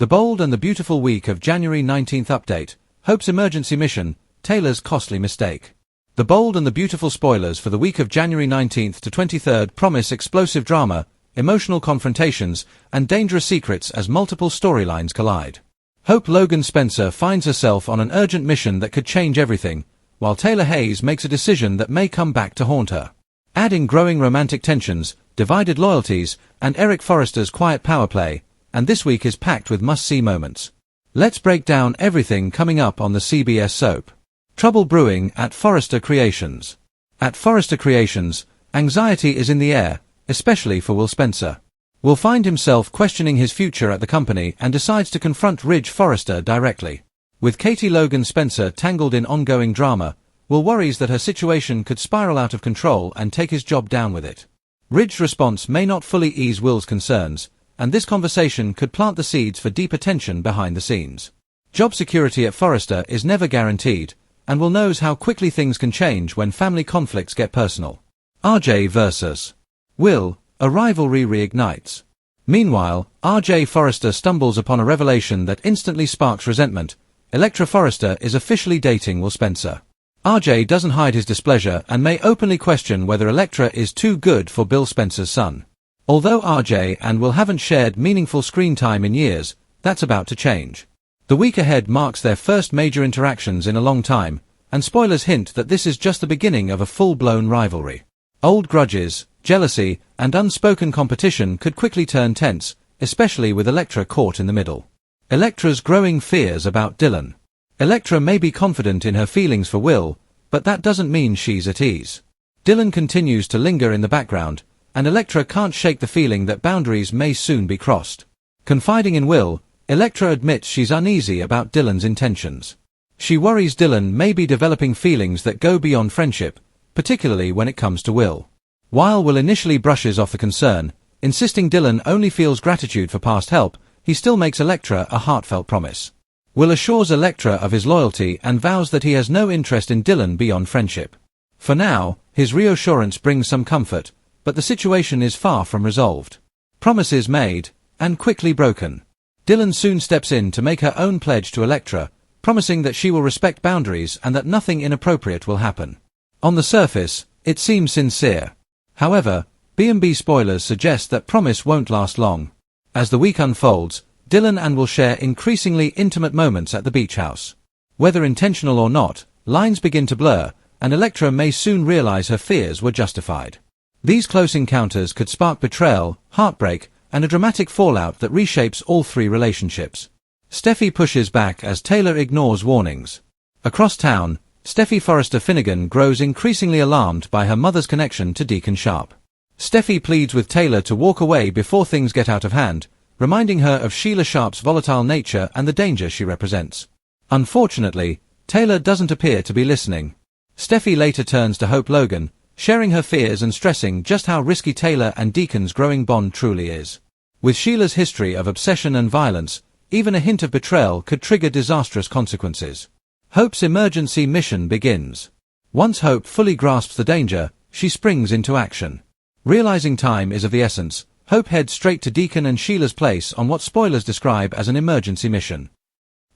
The Bold and the Beautiful week of January 19th update. Hope's emergency mission, Taylor's costly mistake. The Bold and the Beautiful spoilers for the week of January 19th to 23rd promise explosive drama, emotional confrontations, and dangerous secrets as multiple storylines collide. Hope Logan Spencer finds herself on an urgent mission that could change everything, while Taylor Hayes makes a decision that may come back to haunt her. Adding growing romantic tensions, divided loyalties, and Eric Forrester's quiet power play, and this week is packed with must-see moments. Let's break down everything coming up on the CBS soap. Trouble brewing at Forrester Creations. At Forrester Creations, anxiety is in the air, especially for Will Spencer. Will find himself questioning his future at the company and decides to confront Ridge Forrester directly. With Katie Logan Spencer tangled in ongoing drama, Will worries that her situation could spiral out of control and take his job down with it. Ridge's response may not fully ease Will's concerns, and this conversation could plant the seeds for deeper tension behind the scenes. Job security at Forrester is never guaranteed, and Will knows how quickly things can change when family conflicts get personal. RJ vs. Will, a rivalry reignites. Meanwhile, RJ Forrester stumbles upon a revelation that instantly sparks resentment. Electra Forrester is officially dating Will Spencer. RJ doesn't hide his displeasure and may openly question whether Electra is too good for Bill Spencer's son. Although RJ and Will haven't shared meaningful screen time in years, that's about to change. The week ahead marks their first major interactions in a long time, and spoilers hint that this is just the beginning of a full-blown rivalry. Old grudges, jealousy, and unspoken competition could quickly turn tense, especially with Electra caught in the middle. Electra's growing fears about Dylan. Electra may be confident in her feelings for Will, but that doesn't mean she's at ease. Dylan continues to linger in the background, and Electra can't shake the feeling that boundaries may soon be crossed. Confiding in Will, Electra admits she's uneasy about Dylan's intentions. She worries Dylan may be developing feelings that go beyond friendship, particularly when it comes to Will. While Will initially brushes off the concern, insisting Dylan only feels gratitude for past help, he still makes Electra a heartfelt promise. Will assures Electra of his loyalty and vows that he has no interest in Dylan beyond friendship. For now, his reassurance brings some comfort, but the situation is far from resolved. Promises made, and quickly broken. Dylan soon steps in to make her own pledge to Electra, promising that she will respect boundaries and that nothing inappropriate will happen. On the surface, it seems sincere. However, B&B spoilers suggest that promise won't last long. As the week unfolds, Dylan and Will share increasingly intimate moments at the beach house. Whether intentional or not, lines begin to blur, and Electra may soon realize her fears were justified. These close encounters could spark betrayal, heartbreak, and a dramatic fallout that reshapes all three relationships. Steffi pushes back as Taylor ignores warnings. Across town, Steffi Forrester Finnegan grows increasingly alarmed by her mother's connection to Deacon Sharp. Steffi pleads with Taylor to walk away before things get out of hand, reminding her of Sheila Sharp's volatile nature and the danger she represents. Unfortunately, Taylor doesn't appear to be listening. Steffi later turns to Hope Logan, sharing her fears and stressing just how risky Taylor and Deacon's growing bond truly is. With Sheila's history of obsession and violence, even a hint of betrayal could trigger disastrous consequences. Hope's emergency mission begins. Once Hope fully grasps the danger, she springs into action. Realizing time is of the essence, Hope heads straight to Deacon and Sheila's place on what spoilers describe as an emergency mission.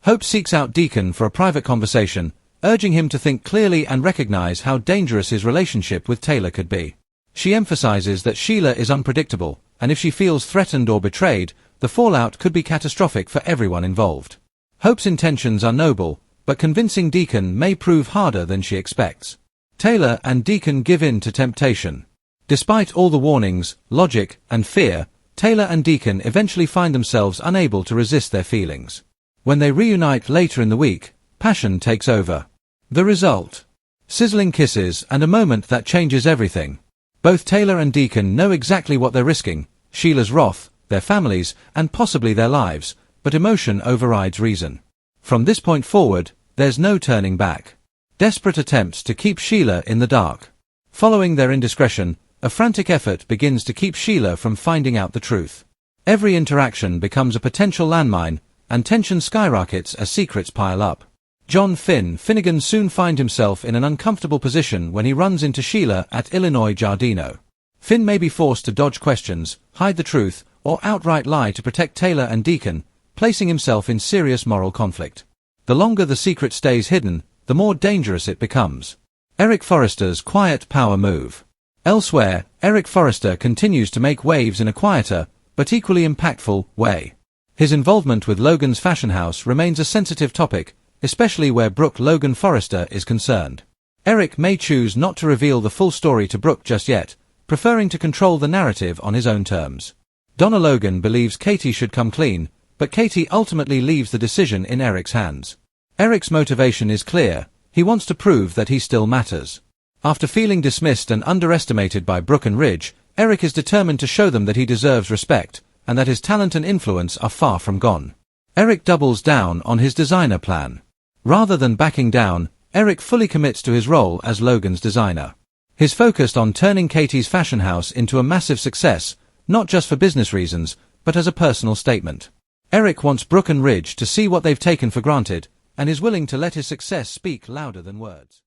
Hope seeks out Deacon for a private conversation, urging him to think clearly and recognize how dangerous his relationship with Taylor could be. She emphasizes that Sheila is unpredictable, and if she feels threatened or betrayed, the fallout could be catastrophic for everyone involved. Hope's intentions are noble, but convincing Deacon may prove harder than she expects. Taylor and Deacon give in to temptation. Despite all the warnings, logic, and fear, Taylor and Deacon eventually find themselves unable to resist their feelings. When they reunite later in the week, passion takes over. The result? Sizzling kisses and a moment that changes everything. Both Taylor and Deacon know exactly what they're risking, Sheila's wrath, their families, and possibly their lives, but emotion overrides reason. From this point forward, there's no turning back. Desperate attempts to keep Sheila in the dark. Following their indiscretion, a frantic effort begins to keep Sheila from finding out the truth. Every interaction becomes a potential landmine, and tension skyrockets as secrets pile up. John Finnegan soon finds himself in an uncomfortable position when he runs into Sheila at Illinois Giardino. Finn may be forced to dodge questions, hide the truth, or outright lie to protect Taylor and Deacon, placing himself in serious moral conflict. The longer the secret stays hidden, the more dangerous it becomes. Eric Forrester's quiet power move. Elsewhere, Eric Forrester continues to make waves in a quieter, but equally impactful, way. His involvement with Logan's fashion house remains a sensitive topic, especially where Brooke Logan Forrester is concerned. Eric may choose not to reveal the full story to Brooke just yet, preferring to control the narrative on his own terms. Donna Logan believes Katie should come clean, but Katie ultimately leaves the decision in Eric's hands. Eric's motivation is clear: he wants to prove that he still matters. After feeling dismissed and underestimated by Brooke and Ridge, Eric is determined to show them that he deserves respect, and that his talent and influence are far from gone. Eric doubles down on his designer plan. Rather than backing down, Eric fully commits to his role as Logan's designer. He's focused on turning Katie's fashion house into a massive success, not just for business reasons, but as a personal statement. Eric wants Brooke and Ridge to see what they've taken for granted, and is willing to let his success speak louder than words.